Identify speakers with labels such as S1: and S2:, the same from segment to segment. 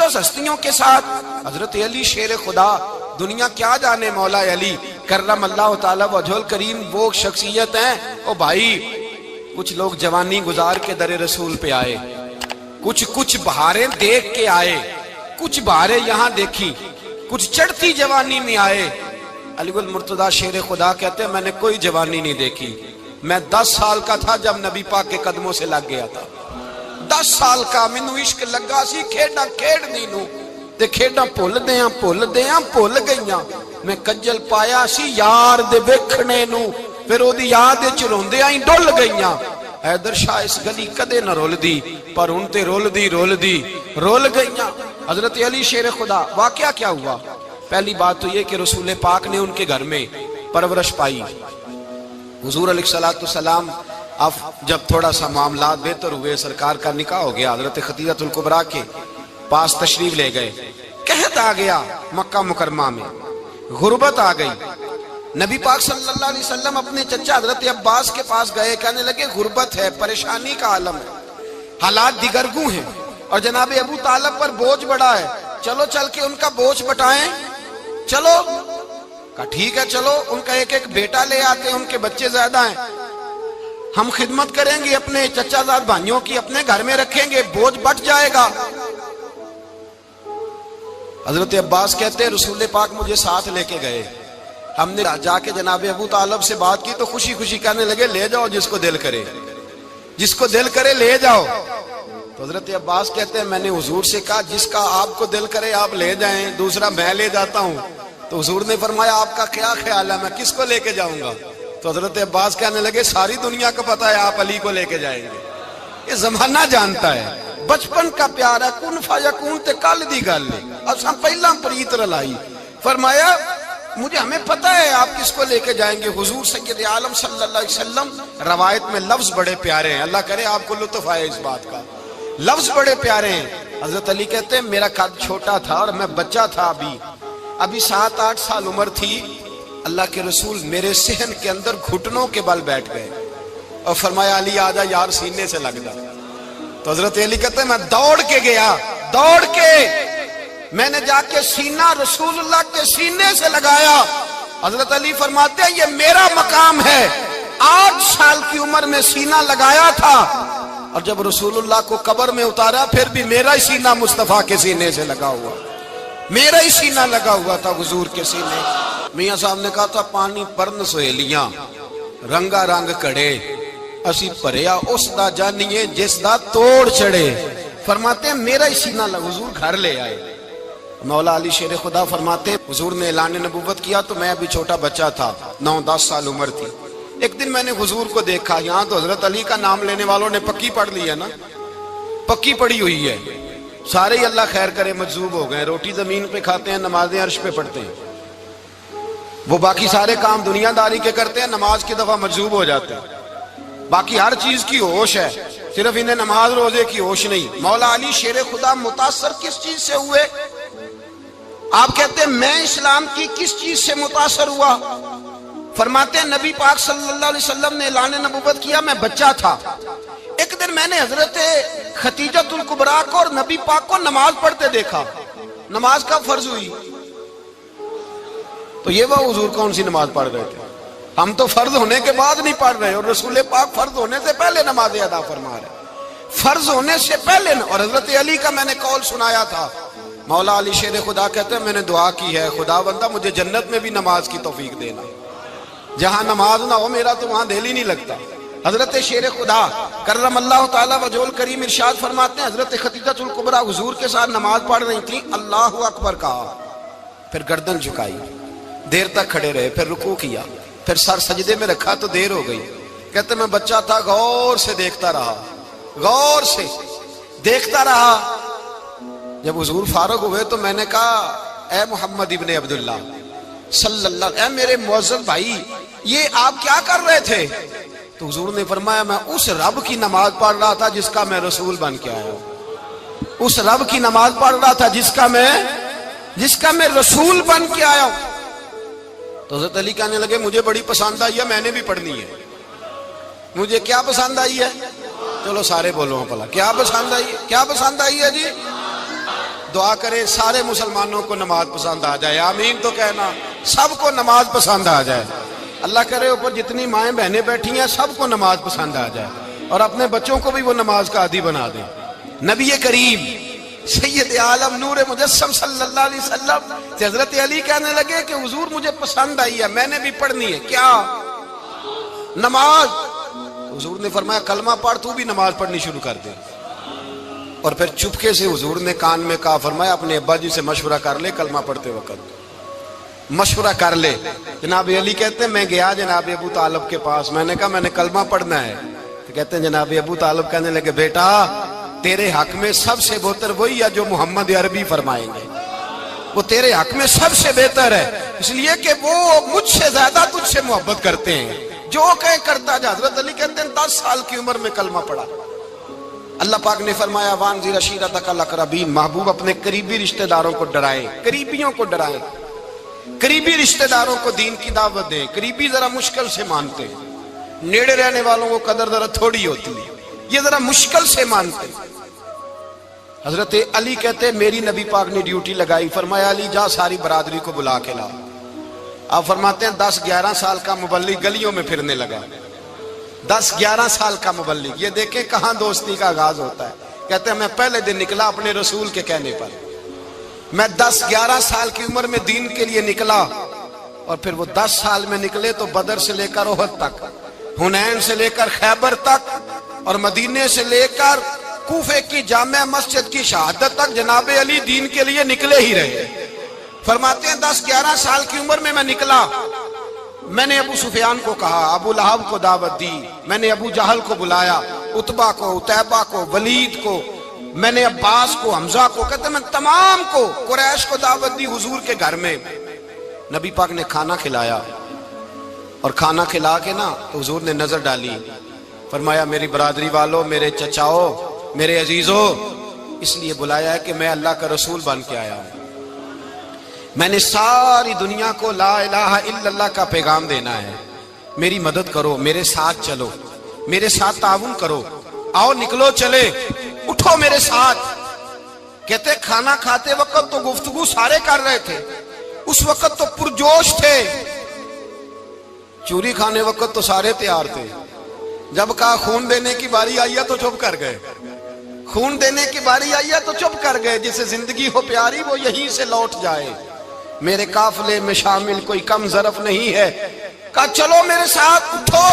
S1: مقدس ہستیوں کے ساتھ حضرت علی شیر خدا، دنیا کیا جانے مولا علی کرم اللہ تعالی وجہ الکریم وہ شخصیت ہیں۔ او بھائی کچھ لوگ جوانی گزار کے در رسول پہ آئے، کچھ بہاریں دیکھ کے آئے، کچھ بہاریں یہاں دیکھی، کچھ چڑھتی جوانی میں آئے۔ علی گل مرتضیٰ شیر خدا کہتے ہیں میں نے کوئی جوانی نہیں دیکھی، میں 10 سال کا تھا جب نبی پاک کے قدموں سے لگ گیا تھا، 10 سال کا مینوں عشق لگا سی، کھیڈاں کھیڈنی نو تے کھیڈاں بھول گئیاں، میں کجل پایا سی یار دے ویکھنے نو، پھر او دی یاد وچ روندیاں ہی ڈل گئیاں۔ حیدر شاہ اس گلی کدے نہ رول دی، پر ہن تے رول گئیاں۔ حضرت علی شیر خدا، واقعہ کیا ہوا؟ پہلی بات تو یہ کہ رسول پاک نے ان کے گھر میں پرورش پائی۔ حضور علیہ السلام اب جب تھوڑا سا معاملات بہتر ہوئے، سرکار کا نکاح ہو گیا، حضرت خدیجہ الکبریٰ کے پاس تشریف لے گئے۔ قحط آ گیا مکہ مکرمہ میں، غربت آ گئی۔ نبی پاک صلی اللہ علیہ وسلم اپنے چچا حضرت عباس کے پاس گئے، کہنے لگے غربت ہے، پریشانی کا عالم ہے، حالات دیگرگوں ہیں، اور جناب ابو طالب پر بوجھ بڑا ہے، چلو چل کے ان کا بوجھ بٹائیں۔ چلو کہا ٹھیک ہے، چلو ان کا ایک بیٹا لے آتے ہیں، ان کے بچے زیادہ ہیں، ہم خدمت کریں گے اپنے چچا زاد بھائیوں کی، اپنے گھر میں رکھیں گے، بوجھ بٹ جائے گا۔ حضرت عباس کہتے ہیں رسول پاک مجھے ساتھ لے کے گئے، ہم نے جا کے جناب ابو طالب سے بات کی تو خوشی خوشی کہنے لگے لے جاؤ جس کو دل کرے لے جاؤ۔ تو حضرت عباس کہتے ہیں میں نے حضور سے کہا جس کا آپ کو دل کرے آپ لے جائیں، دوسرا میں لے جاتا ہوں۔ تو حضور نے فرمایا آپ کا کیا خیال ہے، میں کس کو لے کے جاؤں گا؟ تو حضرت عباس کہنے لگے ساری دنیا کو پتا ہے آپ علی کو لے کے جائیں گے، یہ زمانہ جانتا ہے، بچپن کا پیار ہے، کن فیکون تے کل دی گل ہے، اساں پہلا پریت رلائی۔ فرمایا مجھے ہمیں پتہ ہے آپ کس کو لے کے جائیں گے، حضور سید عالم صلی اللہ علیہ وسلم۔ روایت میں لفظ بڑے پیارے ہیں، اللہ کرے آپ کو لطف آئے اس بات کا، لفظ بڑے پیارے ہیں۔ حضرت علی کہتے ہیں میرا قد چھوٹا تھا اور میں بچہ تھا، ابھی 7-8 سال عمر تھی، اللہ کے رسول میرے صحن کے اندر گھٹنوں کے بل بیٹھ گئے اور فرمایا علی آجا یار سینے سے لگ جا۔ تو حضرت علی کہتے ہیں میں دوڑ کے گیا، میں نے جا کے سینہ رسول اللہ کے سینے سے لگایا۔ حضرت علی فرماتے ہیں یہ میرا مقام ہے، 8 سال کی عمر میں سینہ لگایا تھا، اور جب رسول اللہ کو قبر میں اتارا پھر بھی میرا ہی سینہ مصطفیٰ کے سینے سے لگا ہوا، میرا ہی سینہ لگا ہوا تھا حضور کے سینے۔ میاں صاحب نے کہا تھا پانی پرن سہیلیاں رنگا رنگ کڑے، اسی پریا اس دا جانیے جس دا توڑ چڑے۔ فرماتے ہیں میرا ہی سینہ لگا، حضور گھر لے آئے۔ مولا علی شیر خدا فرماتے ہیں حضور نے اعلان نبوت کیا تو میں ابھی چھوٹا بچہ تھا، 9-10 سال عمر تھی۔ ایک دن میں نے حضور کو دیکھا، یہاں تو حضرت علی کا نام لینے والوں نے پکی پڑھ لی ہے نا، پکی پڑھی ہوئی ہے، سارے ہی اللہ خیر کرے مجذوب ہو گئے، روٹی زمین پہ کھاتے ہیں، نمازیں عرش پہ پڑھتے ہیں، وہ باقی سارے کام دنیا داری کے کرتے ہیں، نماز کی دفعہ مجذوب ہو جاتے ہیں، باقی ہر چیز کی ہوش ہے، صرف انہیں نماز روزے کی ہوش نہیں۔ مولا علی شیر خدا متاثر کس چیز سے ہوئے؟ آپ کہتے ہیں میں اسلام کی کس چیز سے متاثر ہوا؟ فرماتے ہیں نبی پاک صلی اللہ علیہ وسلم نے اعلان نبوت کیا، میں بچہ تھا، ایک دن میں نے حضرت خدیجہ الکبریٰ کو اور نبی پاک کو نماز پڑھتے دیکھا۔ نماز کا فرض ہوئی تو یہ وہ حضور کون سی نماز پڑھ رہے تھے؟ ہم تو فرض ہونے کے بعد نہیں پڑھ رہے، اور رسول پاک فرض ہونے سے پہلے نماز ادا فرما رہے، فرض ہونے سے پہلے۔ اور حضرت علی کا میں نے قول سنایا تھا، مولا علی شیر خدا کہتے ہیں میں نے دعا کی ہے خدا بندہ مجھے جنت میں بھی نماز کی توفیق دینا، جہاں نماز نہ ہو میرا تو وہاں دل ہی نہیں لگتا۔ حضرت شیر خدا کرم اللہ تعالیٰ وجہ الکریم ارشاد فرماتے ہیں حضرت خدیجہ الکبریٰ حضور کے ساتھ نماز پڑھ رہی تھیں، اللہ اکبر کہا، پھر گردن جھکائی، دیر تک کھڑے رہے، پھر رکوع کیا، پھر سر سجدے میں رکھا تو دیر ہو گئی۔ کہتے میں بچہ تھا، غور سے دیکھتا رہا، غور سے دیکھتا رہا۔ جب حضور فارغ ہوئے تو میں نے کہا اے محمد ابن عبداللہ صلی اللہ، اے میرے معزز بھائی یہ آپ کیا کر رہے تھے؟ تو حضور نے فرمایا میں اس رب کی نماز پڑھ رہا تھا جس کا میں رسول بن کے آیا ہوں، اس رب کی نماز پڑھ رہا تھا جس کا میں رسول بن کے آیا ہوں۔ تو حضرت علی کہنے لگے مجھے بڑی پسند آئی ہے، میں نے بھی پڑھنی ہے۔ مجھے کیا پسند آئی ہے؟ چلو سارے بولو پلا، کیا پسند آئی ہے؟ کیا پسند آئی ہے جی؟ دعا کرے سارے مسلمانوں کو نماز پسند آ جائے، آمین تو کہنا، سب کو نماز پسند آ جائے۔ اللہ کرے اوپر جتنی مائیں بہنیں بیٹھی ہیں سب کو نماز پسند آ جائے، اور اپنے بچوں کو بھی وہ نماز کا عادی بنا دیں۔ نبی کریم سید عالم نور مجسم صلی اللہ علیہ وسلم سے حضرت علی کہنے لگے کہ حضور مجھے پسند آئی ہے، میں نے بھی پڑھنی ہے، کیا؟ نماز۔ حضور نے فرمایا کلمہ پڑھ، تو بھی نماز پڑھنی شروع کر دے۔ اور پھر چپکے سے حضور نے کان میں کہا، فرمایا اپنے ابا جی سے مشورہ کر لے کلمہ پڑھتے وقت، مشورہ کر لے۔ جناب علی کہتے ہیں میں گیا جناب ابو طالب کے پاس، میں نے کہا میں نے کلمہ پڑھنا ہے، تو کہتے ہیں جناب ابو طالب کہنے لگے بیٹا تیرے حق میں سب سے بہتر وہی ہے جو محمد عربی فرمائیں گے، وہ تیرے حق میں سب سے بہتر ہے، اس لیے کہ وہ مجھ سے زیادہ تجھ سے محبت کرتے ہیں، جو کہیں کرتا جا۔ حضرت علی کہتے ہیں 10 سال کی عمر میں کلمہ پڑھا۔ اللہ پاک نے فرمایا وانذر عشیرتک الاقربین، محبوب اپنے قریبی رشتہ داروں کو ڈرائیں، قریبیوں کو ڈرائیں، قریبی رشتہ داروں کو دین کی دعوت دیں۔ قریبی ذرا مشکل سے مانتے ہیں، نیڑے رہنے والوں کو قدر ذرا تھوڑی ہوتی ہے، یہ ذرا مشکل سے مانتے ہیں۔ حضرت علی کہتے ہیں میری نبی پاک نے ڈیوٹی لگائی، فرمایا علی جا ساری برادری کو بلا کے لا۔ آپ فرماتے ہیں 10-11 سال کا مبلغ گلیوں میں پھرنے لگا، 10-11 سال کا مبلغ، یہ دیکھیں کہاں دوستی کا آغاز ہوتا ہے۔ کہتے ہیں میں پہلے دن نکلا اپنے رسول کے کہنے پر، میں 10-11 سال کی عمر میں دین کے لیے نکلا، اور پھر وہ 10 سال میں نکلے تو بدر سے لے کر احد تک، حنین سے لے کر خیبر تک، اور مدینے سے لے کر کوفے کی جامع مسجد کی شہادت تک جناب علی دین کے لیے نکلے ہی رہے۔ فرماتے ہیں 10-11 سال کی عمر میں نکلا، میں نے ابو سفیان کو کہا، ابو لہب کو دعوت دی، میں نے ابو جہل کو بلایا، عتبہ کو، عتیبہ کو، ولید کو، میں نے عباس کو، حمزہ کو، کہتے ہیں میں تمام کو، قریش کو دعوت دی حضور کے گھر میں۔ نبی پاک نے کھانا کھلایا، اور کھانا کھلا کے نا تو حضور نے نظر ڈالی، فرمایا میری برادری والوں، میرے چچاؤ، میرے عزیزو، اس لیے بلایا ہے کہ میں اللہ کا رسول بن کے آیا ہوں، میں نے ساری دنیا کو لا الہ الا اللہ کا پیغام دینا ہے، میری مدد کرو، میرے ساتھ چلو، میرے ساتھ تعاون کرو، آؤ نکلو چلے، اٹھو میرے ساتھ۔ کہتے کھانا کھاتے وقت تو گفتگو سارے کر رہے تھے، اس وقت تو پرجوش تھے، چوری کھانے وقت تو سارے تیار تھے، جب کہا خون دینے کی باری آئی ہے تو چپ کر گئے، خون دینے کی باری آئی ہے تو چپ کر گئے، جسے زندگی ہو پیاری وہ یہیں سے لوٹ جائے، میرے قافلے میں شامل کوئی کم ظرف نہیں ہے، کہا چلو میرے ساتھ اٹھو۔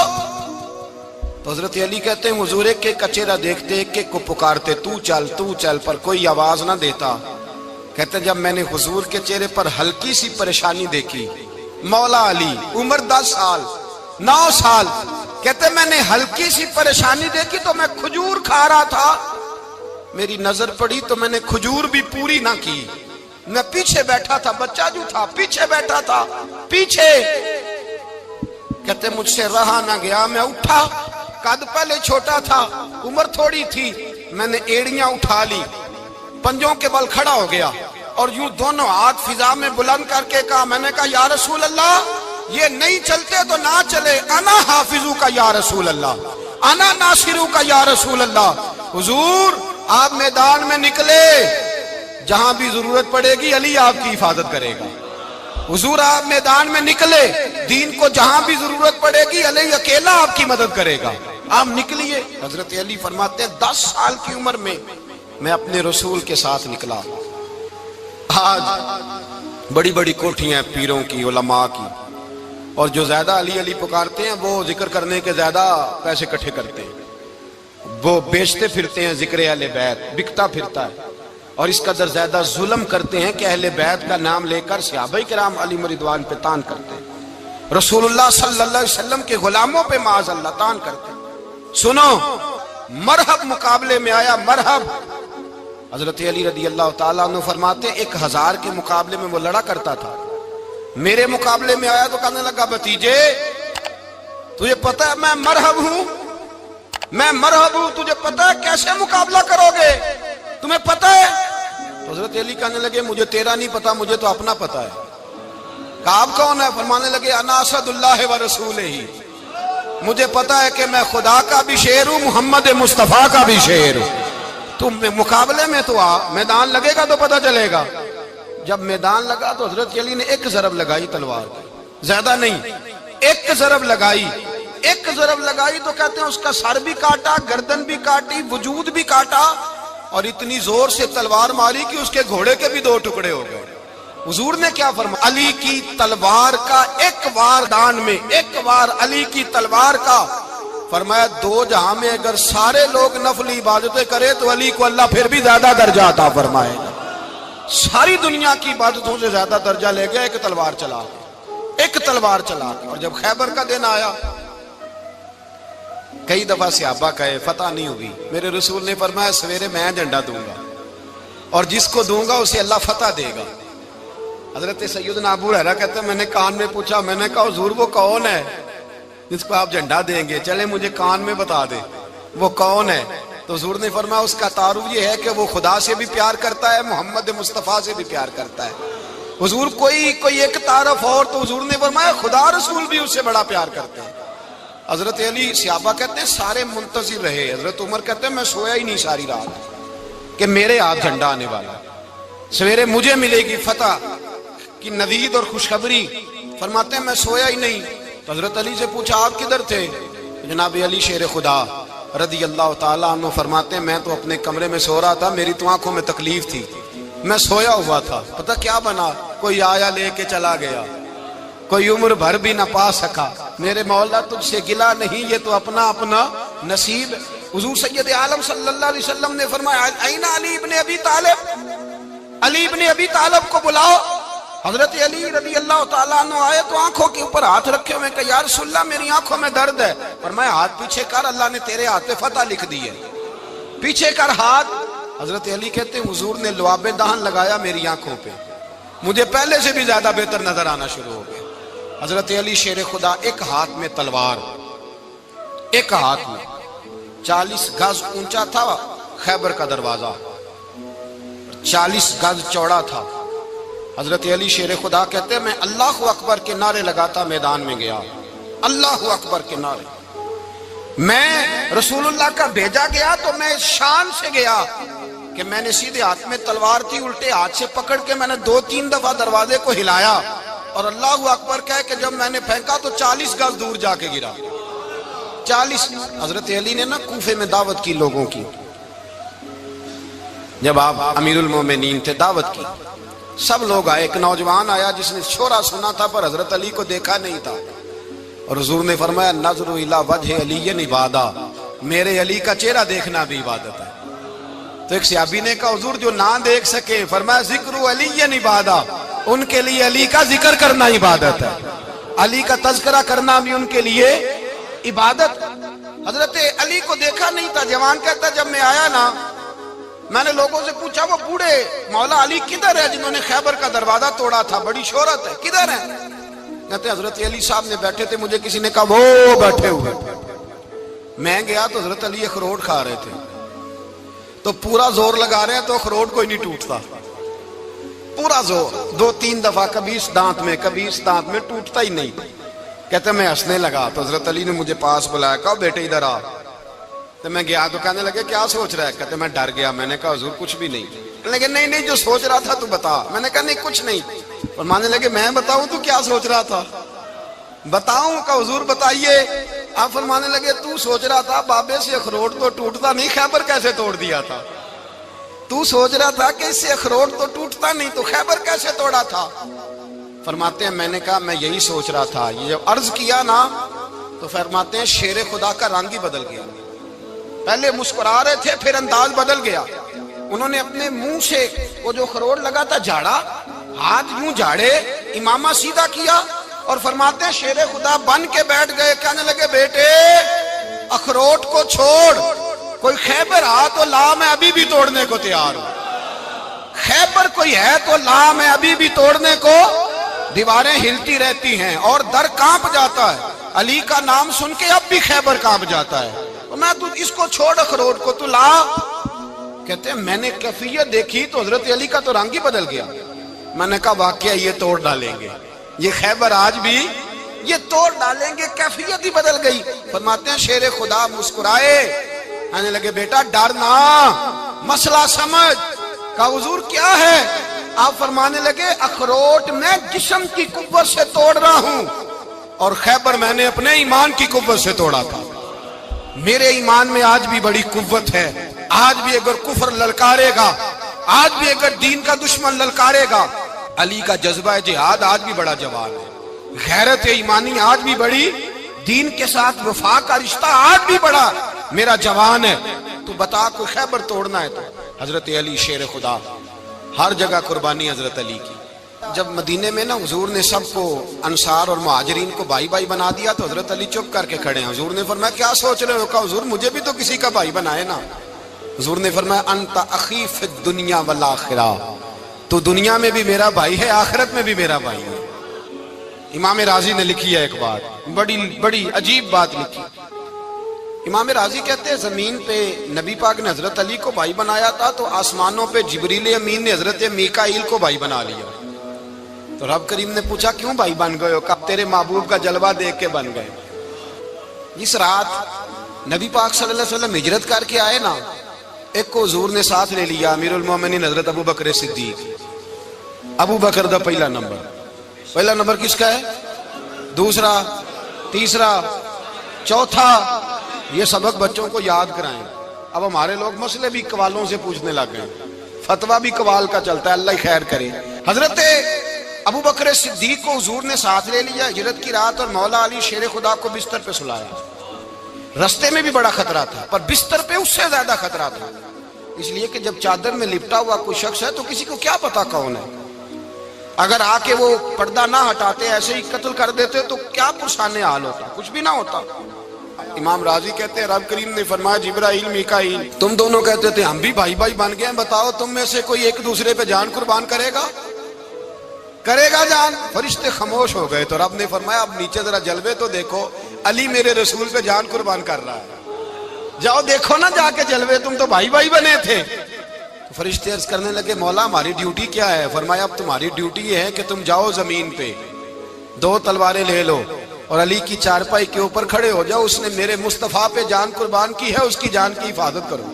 S1: تو حضرت علی کہتے ہیں حضور ایک ایک کا چہرہ دیکھتے، ایک ایک کو پکارتے، تو چل، پر کوئی آواز نہ دیتا۔ کہتے ہیں جب میں نے حضور کے چہرے پر ہلکی سی پریشانی دیکھی، مولا علی عمر 10 سال 9 سال، کہتے میں نے ہلکی سی پریشانی دیکھی تو میں کھجور کھا رہا تھا، میری نظر پڑی تو میں نے کھجور بھی پوری نہ کی، میں پیچھے بیٹھا تھا، بچہ جو تھا پیچھے بیٹھا تھا، پیچھے۔ کہتے مجھ سے رہا نہ گیا، میں اٹھا، قد پہلے چھوٹا تھا، عمر تھوڑی تھی، میں نے ایڑیاں اٹھا لی، پنجوں کے بل کھڑا ہو گیا، اور یوں دونوں ہاتھ فضا میں بلند کر کے کہا، میں نے کہا یا رسول اللہ یہ نہیں چلتے تو نہ چلے، انا حافظو کا یا رسول اللہ، انا ناصرو کا یا رسول اللہ۔ حضور آپ میدان میں نکلے، جہاں بھی ضرورت پڑے گی علی آپ کی حفاظت کرے گا۔ حضور آپ میدان میں نکلے، دین کو جہاں بھی ضرورت پڑے گی علی اکیلا آپ کی مدد کرے گا، آپ نکلیے۔ حضرت علی فرماتے ہیں 10 سال کی عمر میں میں اپنے رسول کے ساتھ نکلا۔ آج بڑی بڑی کوٹھیاں پیروں کی، علماء کی، اور جو زیادہ علی علی پکارتے ہیں وہ ذکر کرنے کے زیادہ پیسے اکٹھے کرتے ہیں، وہ بیچتے پھرتے ہیں ذکر اہل بیت، بکتا پھرتا ہے، اور اس قدر زیادہ ظلم کرتے ہیں کہ اہل بیت کا نام لے کر صحابہ کرام علی رضوان پہ تان کرتے ہیں، رسول اللہ صلی اللہ علیہ وسلم کے غلاموں پہ معاذ اللہ تان کرتے ہیں۔ سنو، مرحب مقابلے میں آیا، مرحب۔ حضرت علی رضی اللہ تعالیٰ عنہ فرماتے 1000 کے مقابلے میں وہ لڑا کرتا تھا، میرے مقابلے میں آیا تو کہنے لگا بھتیجے تجھے پتہ ہے میں مرحب ہوں، میں مرحب ہوں، تجھے پتہ ہے کیسے مقابلہ کرو گے، تمہیں پتہ ہے؟ تو حضرت علی کہنے لگے مجھے تیرا نہیں پتا، مجھے تو اپنا پتا ہے۔ کہا آپ کون ہے؟ فرمانے لگے انا اسد اللہ و رسولہ، مجھے پتا ہے کہ میں خدا کا بھی شیر ہوں، محمد مصطفیٰ کا بھی شیر ہوں۔ تم مقابلے میں تو آ، میدان لگے گا تو پتہ چلے گا۔ جب میدان لگا تو حضرت علی نے ایک ضرب لگائی تلوار کی، زیادہ نہیں، ایک ضرب لگائی۔ ایک ضرب لگائی تو کہتے ہیں اس کا سر بھی کاٹا، گردن بھی کاٹی، وجود بھی کاٹا، اور اتنی زور سے تلوار ماری کہ اس کے گھوڑے کے بھی 2 ٹکڑے ہو گئے۔ حضور نے کیا فرمایا؟ علی کی تلوار کا ایک وار دان میں، ایک وار علی کی تلوار کا، فرمایا 2 جہاں میں اگر سارے لوگ نفلی عبادتیں کرے تو علی کو اللہ پھر بھی زیادہ درجہ عطا فرمائے گا۔ ساری دنیا کی عبادتوں سے زیادہ درجہ لے گیا ایک تلوار چلا کے، ایک تلوار چلا کے۔ اور جب خیبر کا دن آیا، کئی دفعہ صحابہ کہے فتح نہیں ہوئی، میرے رسول نے فرمایا سویرے میں جھنڈا دوں گا اور جس کو دوں گا اسے اللہ فتح دے گا۔ حضرت سیدنا ابو ہریرہ کہتے ہیں میں نے کان میں پوچھا، میں نے کہا حضور وہ کون ہے جس کو آپ جھنڈا دیں گے؟ چلے مجھے کان میں بتا دے وہ کون ہے۔ تو حضور نے فرمایا اس کا تعارف یہ ہے کہ وہ خدا سے بھی پیار کرتا ہے، محمد مصطفیٰ سے بھی پیار کرتا ہے۔ حضور کوئی ایک تعارف اور، تو حضور نے فرمایا خدا رسول بھی اس سے بڑا پیار کرتے ہیں۔ حضرت علی، صحابہ کہتے ہیں سارے منتظر رہے۔ حضرت عمر کہتے ہیں میں سویا ہی نہیں ساری رات کہ میرے ہاتھ جھنڈا آنے والا، سویرے مجھے ملے گی فتح کی نوید اور خوشخبری۔ فرماتے ہیں میں سویا ہی نہیں۔ تو حضرت علی سے پوچھا آپ کدھر تھے؟ جناب علی شیر خدا رضی اللہ تعالیٰ عنہ فرماتے ہیں میں تو اپنے کمرے میں سو رہا تھا، میری تو آنکھوں میں تکلیف تھی، میں سویا ہوا تھا، پتہ کیا بنا، کوئی آیا لے کے چلا گیا، کوئی عمر بھر بھی نہ پا سکا۔ میرے مولا تجھ سے گلا نہیں، یہ تو اپنا اپنا نصیب۔ حضور سید عالم صلی اللہ علیہ وسلم نے فرمایا این علی ابن ابی طالب، علی ابن ابی طالب کو بلاؤ۔ حضرت علی رضی اللہ تعالیٰ عنہ آئے تو آنکھوں کے اوپر ہاتھ رکھے ہوئے کہ یا رسول اللہ میری آنکھوں میں درد ہے۔ فرمایا ہاتھ پیچھے کر، اللہ نے تیرے ہاتھ پہ فتح لکھ دی ہے، پیچھے کر ہاتھ۔ حضرت علی کہتے ہیں حضور نے لعاب دہن لگایا میری آنکھوں پہ، مجھے پہلے سے بھی زیادہ بہتر نظر آنا شروع ہو گیا۔ حضرت علی شیر خدا، ایک ہاتھ میں تلوار، ایک ہاتھ میں 40 گز اونچا تھا خیبر کا دروازہ، 40 گز چوڑا تھا۔ حضرت علی شیر خدا کہتے ہیں میں اللہ اکبر کے نعرے لگاتا میدان میں گیا، اللہ اکبر کے نعرے۔ میں رسول اللہ کا بھیجا گیا تو میں شان سے گیا کہ میں نے سیدھے ہاتھ میں تلوار تھی، الٹے ہاتھ سے پکڑ کے میں نے 2-3 دفعہ دروازے کو ہلایا اور اللہ اکبر کہہ کہ جب میں نے پھینکا تو 40 گز دور جا کے گرا، 40۔ حضرت علی نے نا کوفے میں دعوت کی لوگوں کی، جب آپ امیر المومنین تھے، دعوت کی، سب لوگ آئے۔ ایک نوجوان آیا جس نے شورا سنا تھا پر حضرت علی کو دیکھا نہیں تھا، اور حضور نے فرمایا نظر الی وجہ علی عبادہ، میرے علی کا چہرہ دیکھنا بھی عبادت ہے۔ تو ایک صحابی نے کہا حضور جو نہ دیکھ سکے، فرمایا ذکر علی عبادہ، ان کے لیے علی کا ذکر کرنا عبادت ہے، علی کا تذکرہ کرنا بھی ان کے لیے عبادت۔ حضرت علی کو دیکھا نہیں تھا۔ جوان کہتا جب میں آیا نا، میں نے لوگوں سے پوچھا وہ بوڑھے مولا علی کدھر ہے جنہوں نے خیبر کا دروازہ توڑا تھا، بڑی شہرت ہے، کدھر ہے؟ کہتے ہیں حضرت علی صاحب نے بیٹھے تھے، مجھے کسی نے کہا وہ بیٹھے ہوئے۔ میں گیا تو حضرت علی اخروٹ کھا رہے تھے، تو پورا زور لگا رہے ہیں تو اخروٹ کوئی نہیں ٹوٹتا، پورا زور 2-3 دفعہ، کبھی اس دانت میں کبھی اس دانت میں، ٹوٹتا ہی نہیں۔ کہتے میں ہنسنے لگا تو حضرت علی نے مجھے پاس بلایا، کہا بیٹے ادھر آ۔ تو میں گیا تو کہنے لگے کیا سوچ رہا ہے؟ کہتے میں ڈر گیا۔ میں نے کہا حضور کچھ بھی نہیں۔ لیکن نہیں جو سوچ رہا تھا تو بتا۔ میں نے کہا نہیں کچھ نہیں۔ فرمانے لگے میں بتاؤں تو کیا سوچ رہا تھا؟ بتاؤں؟ کہ حضور بتائیے۔ آپ فرمانے لگے تو سوچ رہا تھا بابے سے اخروٹ تو ٹوٹتا نہیں، خیبر کیسے توڑ دیا تھا؟ تو سوچ رہا تھا کہ اس سے اخروٹ تو ٹوٹتا نہیں تو خیبر کیسے توڑا تھا؟ فرماتے ہیں میں نے کہا میں یہی سوچ رہا تھا۔ یہ جب عرض کیا نا تو فرماتے ہیں شیر خدا کا رنگ ہی بدل گیا، پہلے مسکرا رہے تھے پھر انداز بدل گیا۔ انہوں نے اپنے منہ سے وہ جو خروٹ لگا تھا جھاڑا، ہاتھ یوں جھاڑے، امامہ سیدھا کیا اور فرماتے ہیں شیر خدا بن کے بیٹھ گئے۔ کہنے لگے بیٹے اخروٹ کو چھوڑ، کوئی خیبر آ تو لا، میں ابھی بھی توڑنے کو تیار ہوں۔ خیبر کوئی ہے تو لا، میں ابھی بھی توڑنے کو۔ دیواریں ہلتی رہتی ہیں اور در کانپ جاتا ہے، علی کا نام سن کے اب بھی خیبر کانپ جاتا ہے۔ میں تو اس کو چھوڑ اخروٹ کو تو لا۔ کہتے ہیں میں نے کیفیت دیکھی تو حضرت علی کا تو رنگ ہی بدل گیا۔ میں نے کہا واقعہ یہ توڑ ڈالیں گے، یہ خیبر آج بھی یہ توڑ ڈالیں گے، کیفیت ہی بدل گئی۔ فرماتے ہیں شیر خدا مسکرائے، کہنے لگے بیٹا ڈر نہ، مسئلہ سمجھ۔ کہا حضور کیا ہے؟ آپ فرمانے لگے اخروٹ میں جسم کی قوت سے توڑ رہا ہوں اور خیبر میں نے اپنے ایمان کی قوت سے توڑا تھا۔ میرے ایمان میں آج بھی بڑی قوت ہے، آج بھی اگر کفر للکارے گا، آج بھی اگر دین کا دشمن للکارے گا، علی کا جذبہ جہاد آج بھی بڑا جوان ہے، غیرت ایمانی آج بھی بڑی، دین کے ساتھ وفا کا رشتہ آج بھی بڑا میرا جوان ہے۔ تو بتا کوئی خیبر توڑنا ہے تو حضرت علی شیر خدا، ہر جگہ قربانی حضرت علی کی۔ جب مدینے میں نا حضور نے سب کو انصار اور مہاجرین کو بھائی بھائی بنا دیا تو حضرت علی چپ کر کے کھڑے ہیں۔ حضور نے فرمایا کیا سوچ رہے ہو؟ کہا حضور مجھے بھی تو کسی کا بھائی بنائے نا۔ حضور نے فرمایا انت اخی فی الدنیا والآخرہ، تو دنیا میں بھی میرا بھائی ہے، آخرت میں بھی میرا بھائی ہے۔ امام راضی نے لکھی ہے ایک بات، بڑی عجیب بات لکھی۔ امام راضی کہتے ہیں زمین پہ نبی پاک نے حضرت علی کو بھائی بنایا تھا تو آسمانوں پہ جبریل امین نے حضرت میکائیل کو بھائی بنا لیا۔ تو رب کریم نے پوچھا کیوں بھائی بن گئے ہو؟ کہا تیرے محبوب کا جلوہ دیکھ کے بن گئے۔ جس رات نبی پاک صلی اللہ علیہ وسلم ہجرت کر کے آئے نا، ایک کو حضور نے ساتھ لے لیا، امیر المومنین حضرت ابو بکر صدیق۔ ابو بکر دا پہلا نمبر کس کا ہے؟ دوسرا، تیسرا، چوتھا۔ یہ سبق بچوں کو یاد کرائیں۔ اب ہمارے لوگ مسئلے بھی قوالوں سے پوچھنے لگ گئے، فتویٰ بھی قوال کا چلتا ہے، اللہ خیر کرے۔ حضرت ابو بکر صدیق کو حضور نے ساتھ لے لیا ہجرت کی رات، اور مولا علی شیر خدا کو بستر پہ سلایا۔ رستے میں بھی بڑا خطرہ تھا پر بستر پہ اس سے زیادہ خطرہ تھا، اس لیے کہ جب چادر میں لپٹا ہوا کوئی شخص ہے تو کسی کو کیا پتا کون ہے، اگر آ کے وہ پردہ نہ ہٹاتے ایسے ہی قتل کر دیتے تو کیا پرسان حال ہوتا، کچھ بھی نہ ہوتا۔ امام راضی کہتے ہیں رب کریم نے فرمایا جبرائیل میکائیل تم دونوں کہتے تھے ہم بھی بھائی بھائی بن گئے ہیں، بتاؤ تم میں سے کوئی ایک دوسرے پہ جان قربان کرے گا جان؟ فرشتے خاموش ہو گئے تو رب نے فرمایا اب نیچے ذرا جلوے تو دیکھو، علی میرے رسول پہ جان قربان کر رہا ہے، جاؤ دیکھو نا جا کے جلوے، تم تو بھائی بھائی بنے تھے۔ تو فرشتے عرض کرنے لگے مولا ہماری ڈیوٹی کیا ہے؟ فرمایا اب تمہاری ڈیوٹی یہ ہے کہ تم جاؤ زمین پہ، 2 تلواریں لے لو اور علی کی چارپائی کے اوپر کھڑے ہو جاؤ، اس نے میرے مصطفیٰ پہ جان قربان کی ہے، اس کی جان کی حفاظت کرو۔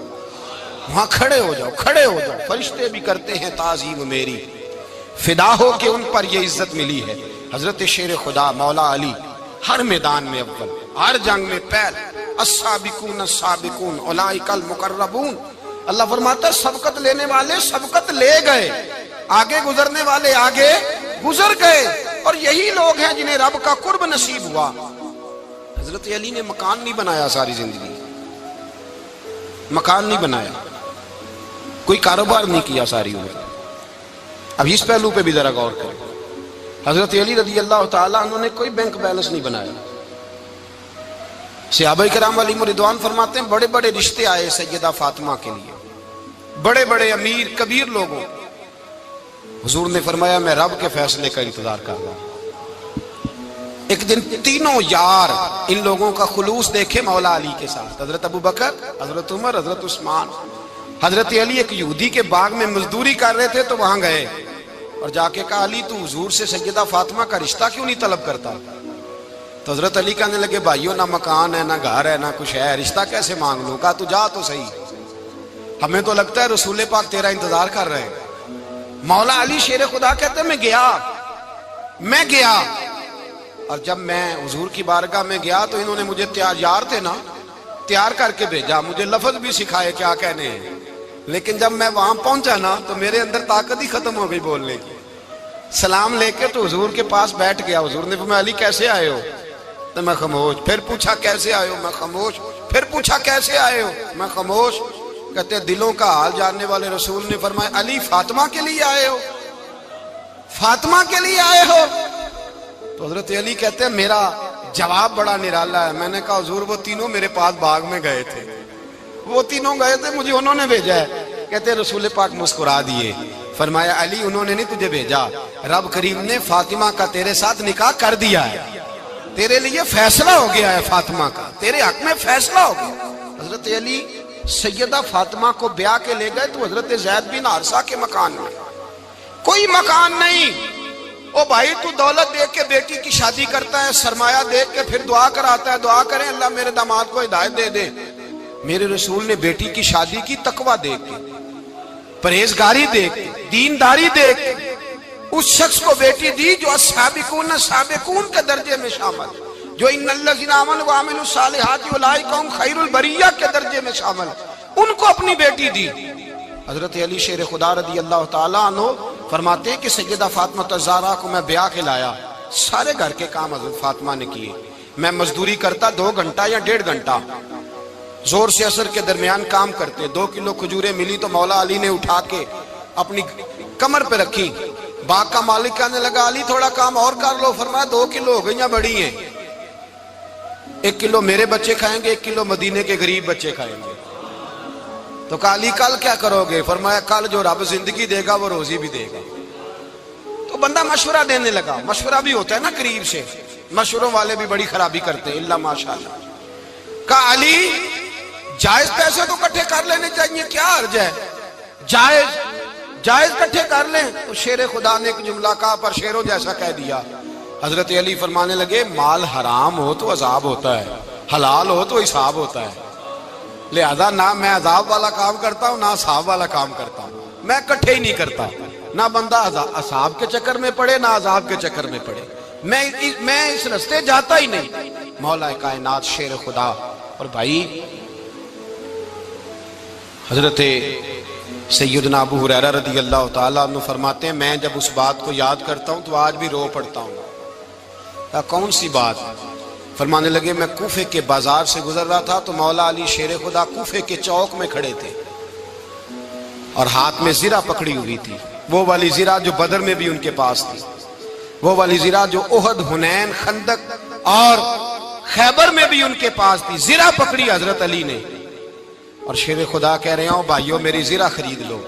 S1: وہاں کھڑے ہو جاؤ۔ فرشتے بھی کرتے ہیں تعظیم میری، فدا ہو کہ ان پر یہ عزت ملی ہے۔ حضرت شیر خدا مولا علی ہر میدان میں اول، ہر جنگ میں پہل، السابقون السابقون اولئک المقربون۔ اللہ فرماتا ہے سبقت لینے والے سبقت لے گئے، آگے گزرنے والے آگے گزر گئے، اور یہی لوگ ہیں جنہیں رب کا قرب نصیب ہوا۔ حضرت علی نے مکان نہیں بنایا، ساری زندگی مکان نہیں بنایا، کوئی کاروبار نہیں کیا ساری عمر۔ اب اس پہلو پہ بھی ذرا غور کریں، حضرت علی رضی اللہ تعالیٰ انہوں نے کوئی بینک بیلنس نہیں بنایا۔ صحابہ کرام علیہم رضوان فرماتے ہیں بڑے بڑے رشتے آئے سیدہ فاطمہ کے لیے، بڑے بڑے امیر کبیر لوگوں، حضور نے فرمایا میں رب کے فیصلے کا انتظار کر رہا ہوں۔ ایک دن تینوں یار ان لوگوں کا خلوص دیکھے مولا علی کے ساتھ، حضرت ابو بکر، حضرت عمر، حضرت عثمان۔ حضرت علی ایک یہودی کے باغ میں مزدوری کر رہے تھے تو وہاں گئے اور جا کے کہا علی تو حضور سے سیدہ فاطمہ کا رشتہ کیوں نہیں طلب کرتا؟ تو حضرت علی کہنے لگے بھائیو نہ مکان ہے، نہ گھر ہے، نہ کچھ ہے، رشتہ کیسے مانگ لوں؟ کہا تو جا تو صحیح، ہمیں تو لگتا ہے رسول پاک تیرا انتظار کر رہے ہیں۔ مولا علی شیر خدا کہتے ہیں میں گیا اور جب میں حضور کی بارگاہ میں گیا تو انہوں نے مجھے یار تھے نا، تیار کر کے بھیجا، مجھے لفظ بھی سکھائے کیا کہنے ہیں، لیکن جب میں وہاں پہنچا نا تو میرے اندر طاقت ہی ختم ہو گئی بولنے کی۔ سلام لے کے تو حضور کے پاس بیٹھ گیا، حضور نے فرمایا علی کیسے آئے ہو؟ تو میں خاموش، پھر پوچھا کیسے آئے ہو؟ میں خاموش، پھر پوچھا کیسے آئے ہو؟ میں خاموش۔ کہتے ہیں دلوں کا حال جاننے والے رسول نے فرمایا علی فاطمہ کے لیے آئے ہو؟ فاطمہ کے لیے آئے ہو؟ تو حضرت علی کہتے ہیں میرا جواب بڑا نرالا ہے۔ میں نے کہا حضور وہ تینوں میرے پاس باغ میں گئے تھے، وہ تینوں گئے تھے، مجھے انہوں نے بھیجا ہے۔ کہتے ہیں رسول پاک مسکرا دیے، فرمایا علی انہوں نے نہیں تجھے بھیجا، رب کریم نے فاطمہ کا تیرے ساتھ نکاح کر دیا ہے، تیرے لیے فیصلہ ہو گیا ہے، فاطمہ کا تیرے حق میں فیصلہ ہو گیا۔ حضرت علی سیدہ فاطمہ کو بیاہ کے لے گئے تو حضرت زید بن حارثہ کے مکان میں کوئی مکان نہیں۔ او بھائی تو دولت دیکھ کے بیٹی کی شادی کرتا ہے، سرمایہ دیکھ کے پھر دعا کراتا ہے، دعا کریں اللہ میرے داماد کو ہدایت دے دے۔ میرے رسول نے بیٹی کی شادی کی تقویٰ دیکھ کے، پرہیزگاری دیکھ، دینداری دیکھ، اس شخص کو بیٹی دی جو السابقون سابقون کے درجے میں شامل، جو ان الذین آمنوا وعملوا الصالحات اولئک هم خیر البریہ کے درجے میں شامل، ان کو اپنی بیٹی دی۔ حضرت علی شیر خدا رضی اللہ تعالیٰ عنہ فرماتے ہیں کہ سیدہ فاطمہ الزہرا کو میں بیاہ کے لایا، سارے گھر کے کام حضرت فاطمہ نے کیے، میں مزدوری کرتا 2 گھنٹہ یا 1.5 گھنٹہ، زور سے عصر کے درمیان کام کرتے، 2 کلو کھجوریں ملی تو مولا علی نے اٹھا کے اپنی کمر پہ رکھی، باغ کا مالک کہنے لگا علی تھوڑا کام اور کر لو، فرمایا 2 کلو ہو گئیں بڑی ہیں، 1 کلو میرے بچے کھائیں گے، 1 کلو مدینے کے غریب بچے کھائیں گے۔ تو کہا علی کل کیا کرو گے؟ فرمایا کل جو رب زندگی دے گا وہ روزی بھی دے گا۔ تو بندہ مشورہ دینے لگا، مشورہ بھی ہوتا ہے نا قریب سے، مشوروں والے بھی بڑی خرابی کرتے ہیں، اللہ ماشاءاللہ۔ کہا علی جائز پیسے تو کٹھے کر لینے چاہیے، کیا حرج ہے، جائز کٹھے کر لیں۔ تو شیر خدا نے ایک جملہ کہا پر شیروں جیسا کہہ دیا۔ حضرت علی فرمانے لگے مال حرام ہو تو عذاب ہوتا ہے، حلال ہو تو حساب ہوتا ہے، لہذا نہ میں عذاب والا کام کرتا ہوں نہ حساب والا کام کرتا ہوں، میں کٹھے ہی نہیں کرتا، نہ بندہ عذاب کے چکر میں پڑے نہ عذاب کے چکر میں پڑے، میں اس رستے جاتا ہی نہیں۔ مولا کائنات شیر خدا۔ اور بھائی حضرت سیدنا ابو ہریرہ رضی اللہ تعالیٰ عنہ فرماتے ہیں میں جب اس بات کو یاد کرتا ہوں تو آج بھی رو پڑتا ہوں۔ کون سی بات؟ فرمانے لگے میں کوفے کے بازار سے گزر رہا تھا تو مولا علی شیر خدا کوفے کے چوک میں کھڑے تھے اور ہاتھ میں زرہ پکڑی ہوئی تھی، وہ والی زرہ جو بدر میں بھی ان کے پاس تھی، وہ والی زرہ جو احد، حنین، خندق اور خیبر میں بھی ان کے پاس تھی، زرہ پکڑی حضرت علی نے اور شیر خدا کہہ رہے ہوں بھائیو میری زرہ خرید لو،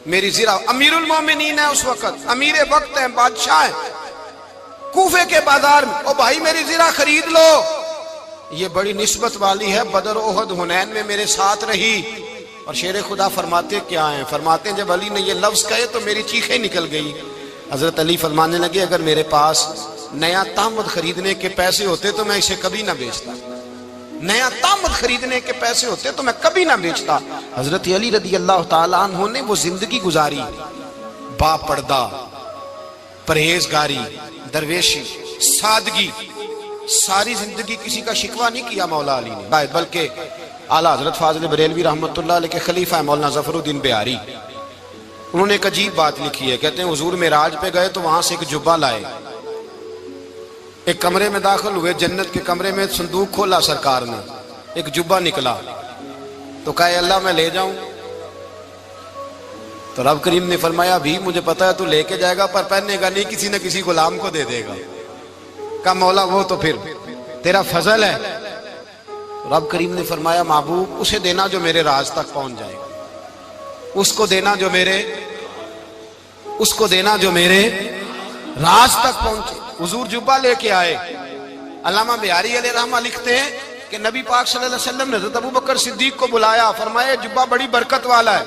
S1: میری زرہ۔ امیر المومنین ہے اس وقت، امیر وقت ہیں، بادشاہ ہیں، کوفے کے بازار میں، او بھائی میری زرہ خرید لو، یہ بڑی نسبت والی ہے، بدر، احد، حنین میں میرے ساتھ رہی۔ اور شیر خدا فرماتے کیا ہیں؟ فرماتے ہیں جب علی نے یہ لفظ کہے تو میری چیخیں نکل گئی۔ حضرت علی فرمانے لگے اگر میرے پاس نیا تامد خریدنے کے پیسے ہوتے تو میں اسے کبھی نہ بیچتا، نیا تامد خریدنے کے پیسے ہوتے تو میں کبھی نہ بیچتا۔ حضرت علی رضی اللہ تعالیٰ عنہ نے وہ زندگی گزاری، با پردہ، پرہیزگاری، درویشی، سادگی، ساری زندگی کسی کا شکوہ نہیں کیا مولا علی نے، بلکہ اعلیٰ حضرت فاضل بریلوی رحمۃ اللہ علیہ کے خلیفہ مولانا ظفر الدین بہاری، انہوں نے ایک عجیب بات لکھی ہے، کہتے ہیں حضور معراج پہ گئے تو وہاں سے ایک جبہ لائے، ایک کمرے میں داخل ہوئے، جنت کے کمرے میں صندوق کھولا سرکار نے، ایک جبہ نکلا تو کہا اللہ میں لے جاؤں؟ تو رب کریم نے فرمایا بھی مجھے پتا ہے تو لے کے جائے گا پر پہننے گا نہیں، کسی نہ کسی غلام کو دے دے گا۔ کہا مولا وہ تو پھر تیرا فضل ہے۔ رب کریم نے فرمایا محبوب اسے دینا جو میرے راز تک پہنچ جائے گا، اس کو دینا جو میرے راز تک پہنچے۔ حضور جبہ لے کے آئے۔ علامہ بہاری علیہ رحمہ لکھتے ہیں کہ نبی پاک صلی اللہ علیہ وسلم نے حضرت ابوبکر صدیق کو بلایا، فرمایا جبہ بڑی برکت والا ہے،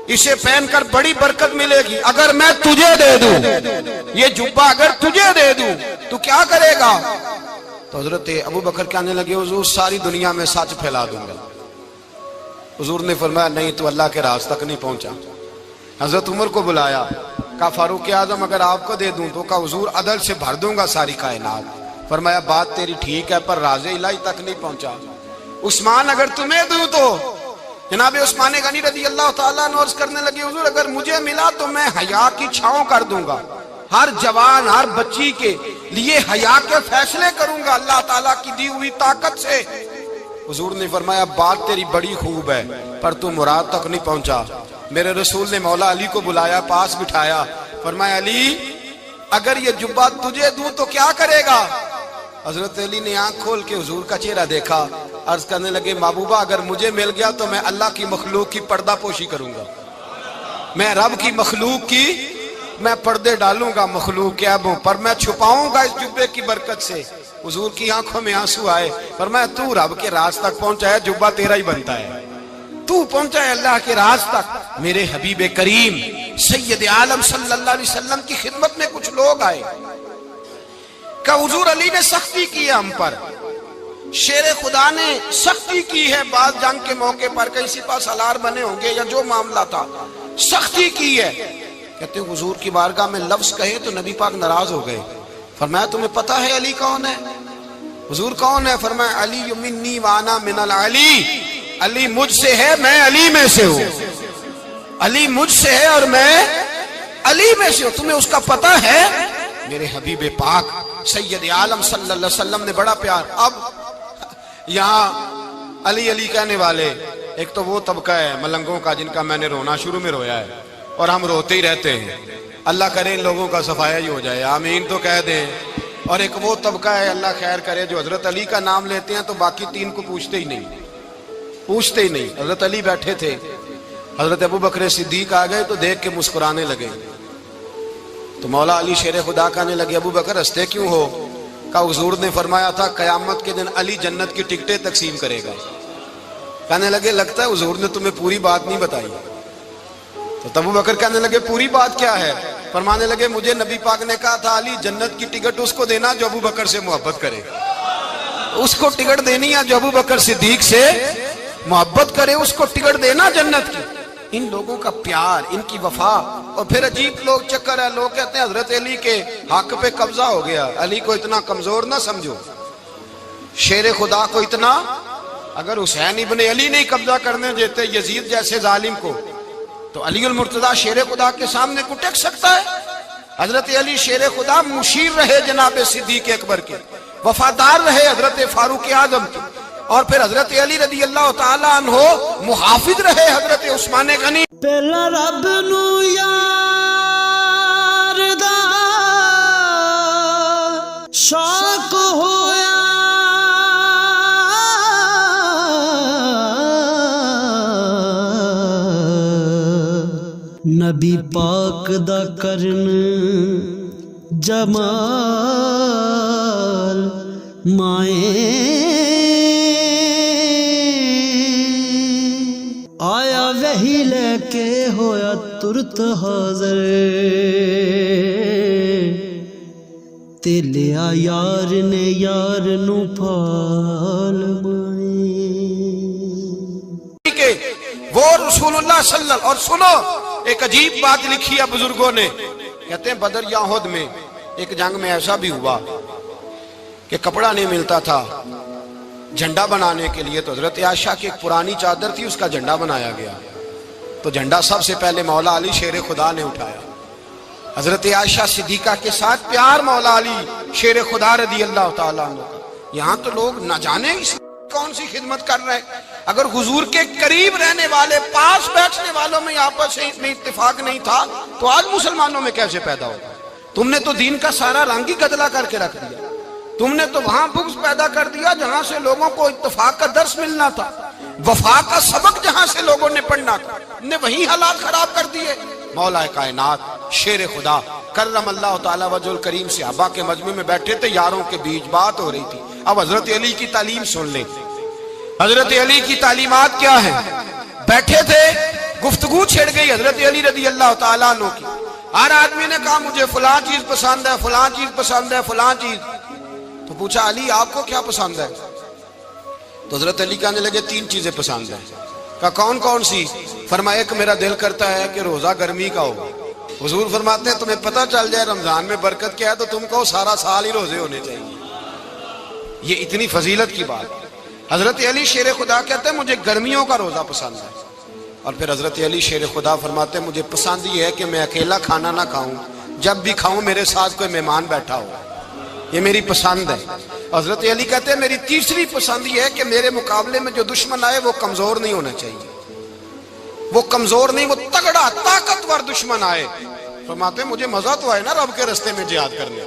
S1: اسے پہن کر بڑی برکت ملے گی، اگر میں تجھے دے دوں یہ جبہ، اگر تجھے دے دوں تو کیا کرے گا؟ تو حضرت ابوبکر کہنے لگے حضور ساری دنیا میں سچ پھیلا دوں گا۔ حضور نے فرمایا نہیں تو اللہ کے راز تک نہیں پہنچا۔ حضرت عمر کو بلایا، کہا فاروق اعظم اگر آپ کو دے دوں تو کہا حضور عدل سے بھر دوں گا ساری کائنات۔ فرمایا بات تیری ٹھیک ہے پر راز الہی تک نہیں پہنچا۔ عثمان اگر تمہیں دوں تو جناب عثمان غنی رضی اللہ تعالیٰ عنہ عرض کرنے لگے حضور اگر مجھے ملا تو میں حیا کی چھاؤں کر دوں گا، ہر جوان ہر بچی کے لیے حیا کے فیصلے کروں گا اللہ تعالیٰ کی دی ہوئی طاقت سے۔ حضور نے فرمایا بات تیری بڑی خوب ہے پر تو مراد تک نہیں پہنچا۔ میرے رسول نے مولا علی کو بلایا، پاس بٹھایا، فرمایا علی اگر یہ جبہ تجھے دوں تو کیا کرے گا؟ حضرت علی نے آنکھ کھول کے حضور کا چہرہ دیکھا، عرض کرنے لگے محبوبہ اگر مجھے مل گیا تو میں اللہ کی مخلوق کی پردہ پوشی کروں گا، میں رب کی مخلوق کی میں پردے ڈالوں گا مخلوق کے عیبوں پر، میں چھپاؤں گا اس جبے کی برکت سے۔ حضور کی آنکھوں میں آنسو آئے، فرمایا تو رب کے راز تک پہنچا ہے، جبہ تیرا ہی بنتا ہے، تو پہنچا ہے اللہ کے راز تک۔ میرے حبیب کریم سید عالم صلی اللہ علیہ وسلم کی خدمت میں کچھ لوگ آئے کہ حضور علی نے سختی کی ہے ہم پر، شیر خدا نے سختی کی ہے، بعض جنگ کے موقع پر کہیں سپہ سالار بنے ہوں گے یا جو معاملہ تھا، سختی کی ہے. کہتے ہیں حضور کی بارگاہ میں لفظ کہے تو نبی پاک ناراض ہو گئے. فرمایا تمہیں پتہ ہے علی کون ہے؟ حضور کون ہے؟ فرمایا علی منی وانا من العلی، علی مجھ سے ہے، میں علی میں سے ہوں. علی مجھ سے ہے اور میں علی میں سے ہوں. تمہیں اس کا پتہ ہے؟ میرے حبیب پاک سید عالم صلی اللہ علیہ وسلم نے بڑا پیار. اب یہاں علی علی کہنے والے ایک تو وہ طبقہ ہے ملنگوں کا جن کا میں نے رونا شروع میں رویا ہے اور ہم روتے ہی رہتے ہیں. اللہ کرے ان لوگوں کا صفایا ہی ہو جائے، آمین تو کہہ دیں. اور ایک وہ طبقہ ہے اللہ خیر کرے جو حضرت علی کا نام لیتے ہیں تو باقی تین کو پوچھتے ہی نہیں. حضرت علی بیٹھے تھے، حضرت ابو بکر صدیق آ گئے تو دیکھ کے مسکرانے لگے. تو مولا علی شیر خدا کہنے لگے ابو بکر ہنستے کیوں ہو؟ کہا حضور نے فرمایا تھا قیامت کے دن علی جنت کی ٹکٹیں تقسیم کرے گا. کہنے لگے لگتا ہے حضور نے تمہیں پوری بات نہیں بتائی. تو ابو بکر کہنے لگے پوری بات کیا ہے؟ فرمانے لگے مجھے نبی پاک نے کہا تھا علی جنت کی ٹکٹ اس کو دینا جو ابو بکر سے محبت کرے. اس کو ٹکٹ دینی ہے جو ابو بکر صدیق سے محبت کرے، اس کو ٹکٹ دینا جنت کی. ان لوگوں کا پیار، ان کی وفا. اور پھر عجیب لوگ چکر ہے، لوگ کہتے ہیں حضرت علی کے حق پہ قبضہ ہو گیا. علی کو اتنا کمزور نہ سمجھو، شیر خدا کو اتنا. اگر حسین ابن علی نہیں قبضہ کرنے دیتے یزید جیسے ظالم کو تو علی المرتضیٰ شیر خدا کے سامنے کو ٹک سکتا ہے؟ حضرت علی شیر خدا مشیر رہے جناب صدیق اکبر کے، وفادار رہے حضرت فاروق اعظم کے، اور پھر حضرت علی رضی اللہ تعالیٰ عنہ محافظ رہے حضرت عثمان غنی.
S2: پہلا رب نو یار دا شوق ہویا، نبی پاک دا کرن جمال مائیں آیا وہی لے کے ہویا ترت حاضر، تے لیا یار نے یار نو پھال مائیں.
S1: وہ رسول اللہ صلی اللہ. اور سنو ایک عجیب بات لکھی ہے بزرگوں نے، کہتے ہیں بدر یا احد میں ایک جنگ میں ایسا بھی ہوا کہ کپڑا نہیں ملتا تھا جھنڈا بنانے کے لیے. تو حضرت عائشہ کی ایک پرانی چادر تھی، اس کا جھنڈا بنایا گیا. تو جھنڈا سب سے پہلے مولا علی شیر خدا نے اٹھایا. حضرت عائشہ صدیقہ کے ساتھ پیار مولا علی شیر خدا رضی اللہ تعالیٰ عنہ کا. یہاں تو لوگ نہ جانے کون سی خدمت کر رہے ہیں. اگر حضور کے قریب رہنے والے پاس بیٹھنے والوں میں آپس میں اتفاق نہیں تھا تو آج مسلمانوں میں کیسے پیدا ہوگا؟ تم نے تو دین کا سارا رنگ ہی گدلا کر کے رکھ دیا. تم نے تو وہاں بغض پیدا کر دیا جہاں سے لوگوں کو اتفاق کا درس ملنا تھا، وفا کا سبق جہاں سے لوگوں نے پڑھنا تھا، نے وہی حالات خراب کر دیے. مولا کائنات شیر خدا کرم اللہ تعالیٰ وجہ الکریم صحابہ کے مجمع میں بیٹھے تھے، یاروں کے بیچ بات ہو رہی تھی. اب حضرت علی کی تعلیم سن لیں. حضرت علی کی تعلیمات کیا ہیں؟ بیٹھے تھے، گفتگو چھڑ گئی حضرت علی رضی اللہ تعالیٰ عنہ کی. ہر آدمی نے کہا مجھے فلاں چیز پسند ہے، فلاں چیز پسند ہے، فلاں چیز. تو پوچھا علی آپ کو کیا پسند ہے؟ تو حضرت علی کہنے لگے تین چیزیں پسند ہیں. کہا کون کون سی؟ فرمایا ایک میرا دل کرتا ہے کہ روزہ گرمی کا ہو. حضور فرماتے ہیں تمہیں پتہ چل جائے رمضان میں برکت کیا ہے تو تم کو سارا سال ہی روزے ہونے چاہیے. یہ اتنی فضیلت کی بات. حضرت علی شیر خدا کہتے ہیں مجھے گرمیوں کا روزہ پسند ہے. اور پھر حضرت علی شیر خدا فرماتے ہیں مجھے پسند یہ ہے کہ میں اکیلا کھانا نہ کھاؤں، جب بھی کھاؤں میرے ساتھ کوئی مہمان بیٹھا ہو. یہ میری پسند ہے. حضرت علی کہتے ہیں میری تیسری پسند یہ ہے کہ میرے مقابلے میں جو دشمن آئے وہ کمزور نہیں ہونا چاہیے. وہ کمزور نہیں، وہ تگڑا طاقتور دشمن آئے. فرماتے ہیں مجھے مزہ تو آئے نا رب کے رستے میں جہاد کرنے.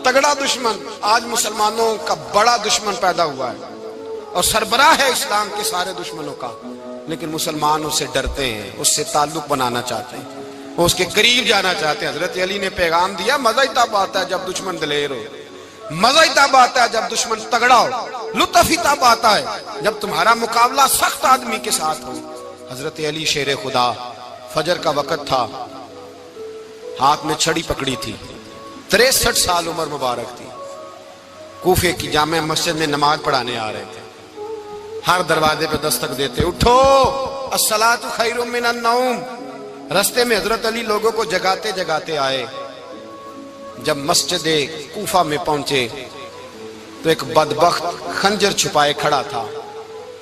S1: تگڑا دشمن. آج مسلمانوں کا بڑا دشمن پیدا ہوا ہے اور سربراہ ہے اسلام کے سارے دشمنوں کا، لیکن مسلمان اس سے ڈرتے ہیں، اس سے تعلق بنانا چاہتے ہیں، وہ اس کے قریب جانا چاہتے ہیں. حضرت علی نے پیغام دیا مزہ ہی تب آتا ہے جب دشمن دلیر ہو، مزہ ہی تب آتا ہے جب دشمن تگڑا ہو، لطف ہی تب آتا ہے جب تمہارا مقابلہ سخت آدمی کے ساتھ ہو. حضرت علی شیر خدا فجر کا وقت تھا، ہاتھ میں چھڑی پکڑی تھی، 63 سال عمر مبارک تھی. کوفے کی جامع مسجد میں نماز پڑھانے آ رہے تھے. ہر دروازے پہ دستک دیتے اٹھو الصلاۃ خیر من النوم، رستے میں حضرت علی لوگوں کو جگاتے جگاتے آئے. جب مسجد کوفہ میں پہنچے تو ایک بدبخت خنجر چھپائے کھڑا تھا.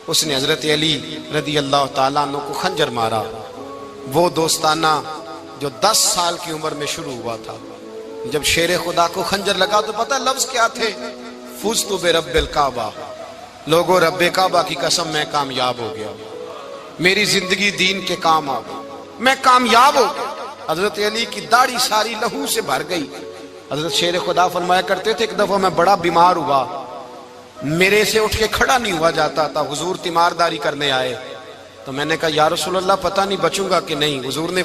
S1: اس نے حضرت علی رضی اللہ تعالیٰ عنہ کو خنجر مارا. وہ دوستانہ جو 10 سال کی عمر میں شروع ہوا تھا. جب شیر خدا کو خنجر لگا تو پتہ لفظ کیا تھے؟ فزت برب الکعبہ. لوگوں رب کعبہ کی قسم میں کامیاب ہو گیا, میری زندگی دین کے کام آ گئی, میں کامیاب ہو گیا. حضرت علی کی داڑھی ساری لہو سے بھر گئی. حضرت شیر خدا فرمایا کرتے تھے ایک دفعہ میں بڑا بیمار ہوا, میرے سے اٹھ کے کھڑا نہیں ہوا جاتا تھا. حضور تیمارداری کرنے آئے تو میں نے کہا یا رسول اللہ پتہ نہیں بچوں گا کہ نہیں. حضور نے